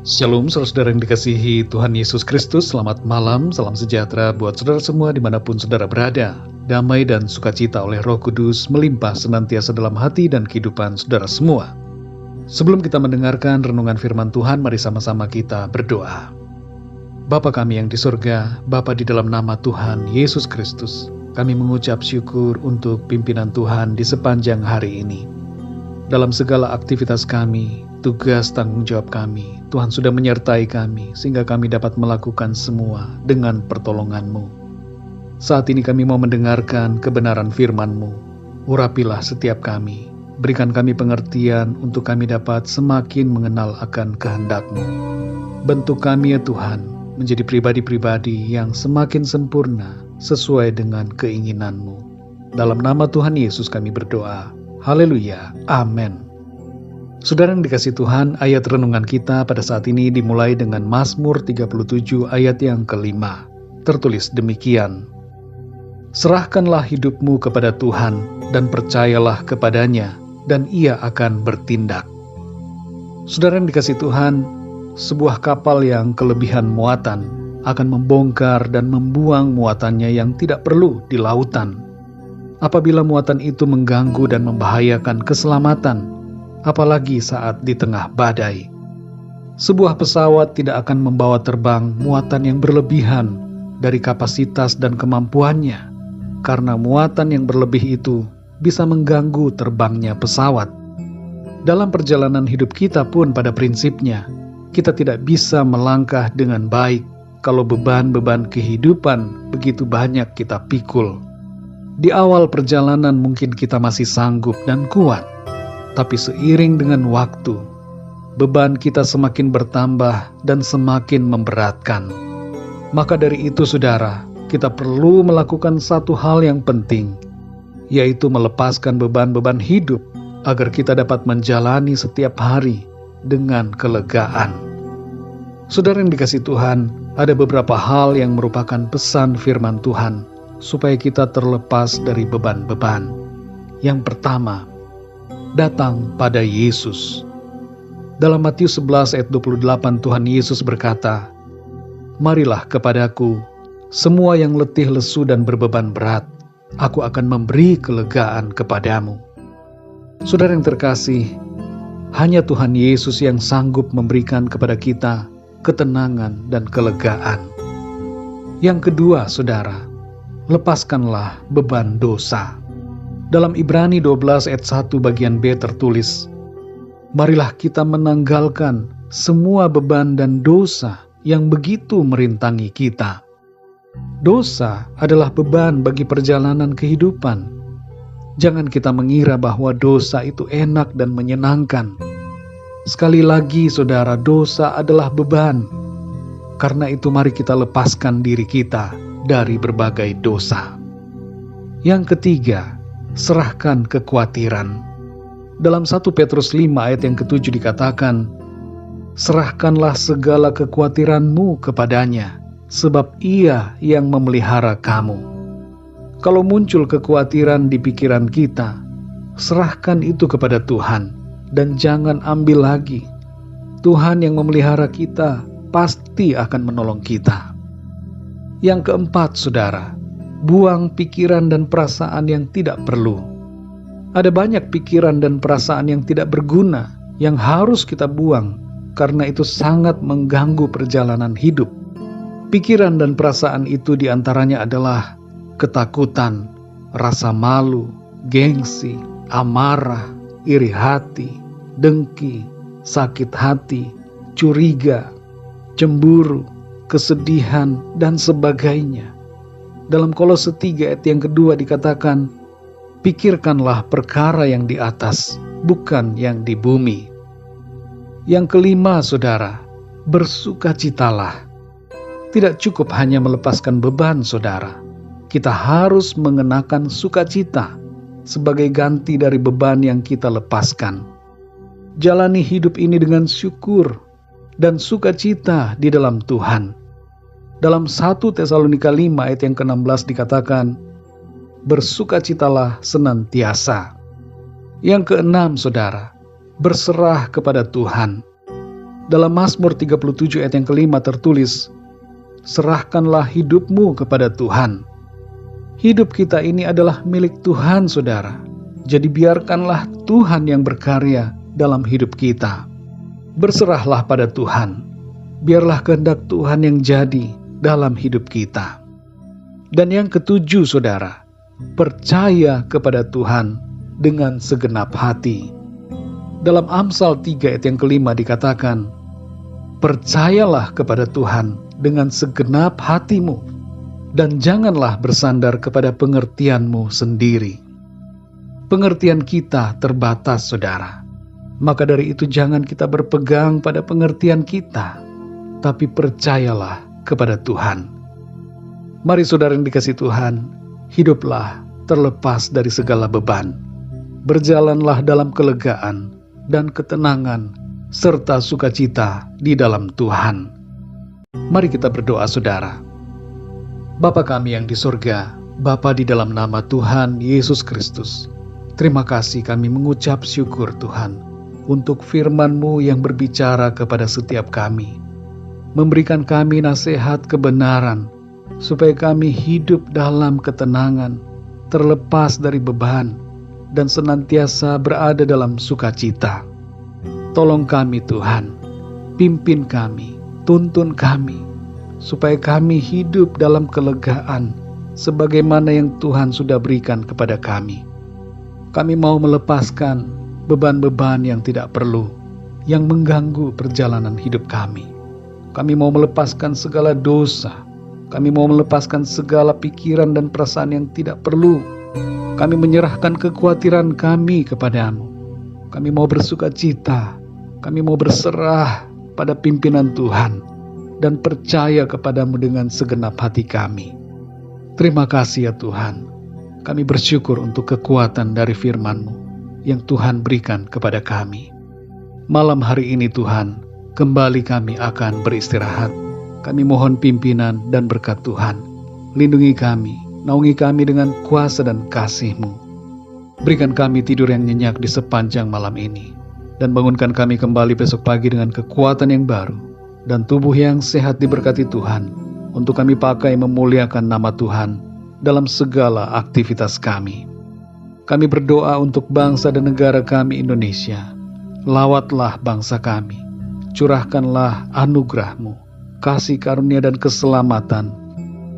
Shalom saudara yang dikasihi Tuhan Yesus Kristus. Selamat malam, salam sejahtera buat saudara semua dimanapun saudara berada. Damai dan sukacita oleh Roh Kudus melimpah senantiasa dalam hati dan kehidupan saudara semua. Sebelum kita mendengarkan renungan firman Tuhan, mari sama-sama kita berdoa. Bapa kami yang di surga, Bapa di dalam nama Tuhan Yesus Kristus, kami mengucap syukur untuk pimpinan Tuhan di sepanjang hari ini. Dalam segala aktivitas kami, tugas tanggung jawab kami, Tuhan sudah menyertai kami sehingga kami dapat melakukan semua dengan pertolongan-Mu. Saat ini kami mau mendengarkan kebenaran firman-Mu. Urapilah setiap kami, berikan kami pengertian untuk kami dapat semakin mengenal akan kehendak-Mu. Bentuk kami ya Tuhan, menjadi pribadi-pribadi yang semakin sempurna sesuai dengan keinginan-Mu. Dalam nama Tuhan Yesus kami berdoa. Haleluya, amin. Saudara yang dikasihi Tuhan, ayat renungan kita pada saat ini dimulai dengan Mazmur 37 ayat yang kelima. Tertulis demikian: Serahkanlah hidupmu kepada Tuhan dan percayalah kepadanya, dan Ia akan bertindak. Saudara yang dikasihi Tuhan, sebuah kapal yang kelebihan muatan akan membongkar dan membuang muatannya yang tidak perlu di lautan. Apabila muatan itu mengganggu dan membahayakan keselamatan, apalagi saat di tengah badai. Sebuah pesawat tidak akan membawa terbang muatan yang berlebihan dari kapasitas dan kemampuannya, karena muatan yang berlebih itu bisa mengganggu terbangnya pesawat. Dalam perjalanan hidup kita pun pada prinsipnya, kita tidak bisa melangkah dengan baik kalau beban-beban kehidupan begitu banyak kita pikul. Di awal perjalanan mungkin kita masih sanggup dan kuat, tapi seiring dengan waktu, beban kita semakin bertambah dan semakin memberatkan. Maka dari itu saudara, kita perlu melakukan satu hal yang penting, yaitu melepaskan beban-beban hidup agar kita dapat menjalani setiap hari dengan kelegaan. Saudara yang dikasihi Tuhan, ada beberapa hal yang merupakan pesan firman Tuhan supaya kita terlepas dari beban-beban. Yang pertama, datang pada Yesus. Dalam Matius 11 ayat 28 Tuhan Yesus berkata, Marilah kepadaku, semua yang letih lesu dan berbeban berat, aku akan memberi kelegaan kepadamu. Saudara yang terkasih, hanya Tuhan Yesus yang sanggup memberikan kepada kita ketenangan dan kelegaan. Yang kedua, saudara, lepaskanlah beban dosa. Dalam Ibrani 12 ayat 1 bagian B tertulis, Marilah kita menanggalkan semua beban dan dosa yang begitu merintangi kita. Dosa adalah beban bagi perjalanan kehidupan. Jangan kita mengira bahwa dosa itu enak dan menyenangkan. Sekali lagi saudara, dosa adalah beban. Karena itu mari kita lepaskan diri kita dari berbagai dosa. Yang ketiga, serahkan kekhawatiran. Dalam 1 Petrus 5 ayat yang ke-7 dikatakan, Serahkanlah segala kekhawatiranmu kepadanya, sebab Ia yang memelihara kamu. Kalau muncul kekhawatiran di pikiran kita, serahkan itu kepada Tuhan, dan jangan ambil lagi. Tuhan yang memelihara kita pasti akan menolong kita. Yang keempat, saudara, buang pikiran dan perasaan yang tidak perlu. Ada banyak pikiran dan perasaan yang tidak berguna yang harus kita buang karena itu sangat mengganggu perjalanan hidup. Pikiran dan perasaan itu diantaranya adalah ketakutan, rasa malu, gengsi, amarah, iri hati, dengki, sakit hati, curiga, cemburu, kesedihan, dan sebagainya. Dalam Kolose 3 ayat yang kedua dikatakan, pikirkanlah perkara yang di atas, bukan yang di bumi. Yang kelima, saudara, bersukacitalah. Tidak cukup hanya melepaskan beban, saudara. Kita harus mengenakan sukacita sebagai ganti dari beban yang kita lepaskan. Jalani hidup ini dengan syukur dan sukacita di dalam Tuhan. Dalam 1 Tesalonika 5 ayat yang ke-16 dikatakan, bersukacitalah senantiasa. Yang keenam, saudara, berserah kepada Tuhan. Dalam Mazmur 37 ayat yang kelima tertulis, serahkanlah hidupmu kepada Tuhan. Hidup kita ini adalah milik Tuhan, saudara. Jadi biarkanlah Tuhan yang berkarya dalam hidup kita. Berserahlah pada Tuhan. Biarlah kehendak Tuhan yang jadi dalam hidup kita. Dan yang ketujuh, saudara, percaya kepada Tuhan dengan segenap hati. Dalam Amsal 3 ayat yang kelima dikatakan, percayalah kepada Tuhan dengan segenap hatimu, dan janganlah bersandar kepada pengertianmu sendiri. Pengertian kita terbatas, saudara. Maka dari itu jangan kita berpegang pada pengertian kita, tapi percayalah kepada Tuhan. Mari saudara yang dikasihi Tuhan, hiduplah terlepas dari segala beban. Berjalanlah dalam kelegaan dan ketenangan, serta sukacita di dalam Tuhan. Mari kita berdoa, saudara. Bapa kami yang di surga, Bapa di dalam nama Tuhan Yesus Kristus, terima kasih kami mengucap syukur Tuhan untuk firman-Mu yang berbicara kepada setiap kami, memberikan kami nasihat kebenaran, supaya kami hidup dalam ketenangan, terlepas dari beban, dan senantiasa berada dalam sukacita. Tolong kami Tuhan, pimpin kami, tuntun kami, supaya kami hidup dalam kelegaan, sebagaimana yang Tuhan sudah berikan kepada kami. Kami mau melepaskan beban-beban yang tidak perlu, yang mengganggu perjalanan hidup kami. Kami mau melepaskan segala dosa. Kami mau melepaskan segala pikiran dan perasaan yang tidak perlu. Kami menyerahkan kekhawatiran kami kepadamu. Kami mau bersukacita. Kami mau berserah pada pimpinan Tuhan dan percaya kepadamu dengan segenap hati kami. Terima kasih ya Tuhan. Kami bersyukur untuk kekuatan dari firman-Mu yang Tuhan berikan kepada kami. Malam hari ini Tuhan, kembali kami akan beristirahat. Kami mohon pimpinan dan berkat Tuhan. Lindungi kami, naungi kami dengan kuasa dan kasih-Mu. Berikan kami tidur yang nyenyak di sepanjang malam ini, dan bangunkan kami kembali besok pagi dengan kekuatan yang baru, dan tubuh yang sehat diberkati Tuhan, untuk kami pakai memuliakan nama Tuhan dalam segala aktivitas kami. Kami berdoa untuk bangsa dan negara kami Indonesia. Lawatlah bangsa kami, curahkanlah anugerah-Mu, kasih karunia dan keselamatan,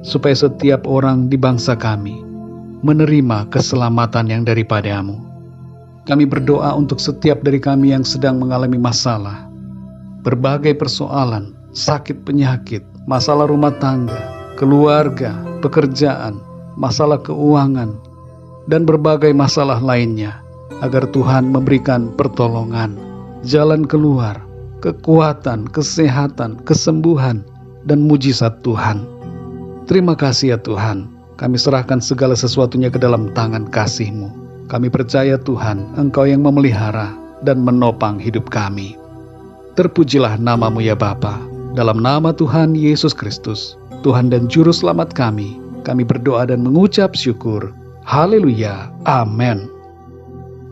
supaya setiap orang di bangsa kami menerima keselamatan yang daripada-Mu. Kami berdoa untuk setiap dari kami yang sedang mengalami masalah, berbagai persoalan, sakit penyakit, masalah rumah tangga, keluarga, pekerjaan, masalah keuangan, dan berbagai masalah lainnya, agar Tuhan memberikan pertolongan, jalan keluar, kekuatan, kesehatan, kesembuhan, dan mujizat Tuhan. Terima kasih ya Tuhan, kami serahkan segala sesuatunya ke dalam tangan kasih-Mu. Kami percaya Tuhan, Engkau yang memelihara dan menopang hidup kami. Terpujilah nama-Mu ya Bapa, dalam nama Tuhan Yesus Kristus, Tuhan dan Juru Selamat kami berdoa dan mengucap syukur. Haleluya, amin.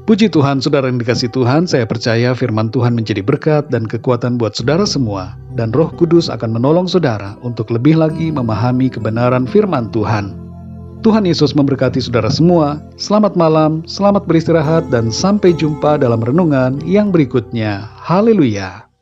Puji Tuhan, saudara yang dikasihi Tuhan, saya percaya firman Tuhan menjadi berkat dan kekuatan buat saudara semua, dan Roh Kudus akan menolong saudara untuk lebih lagi memahami kebenaran firman Tuhan. Tuhan Yesus memberkati saudara semua. Selamat malam, selamat beristirahat, dan sampai jumpa dalam renungan yang berikutnya. Haleluya.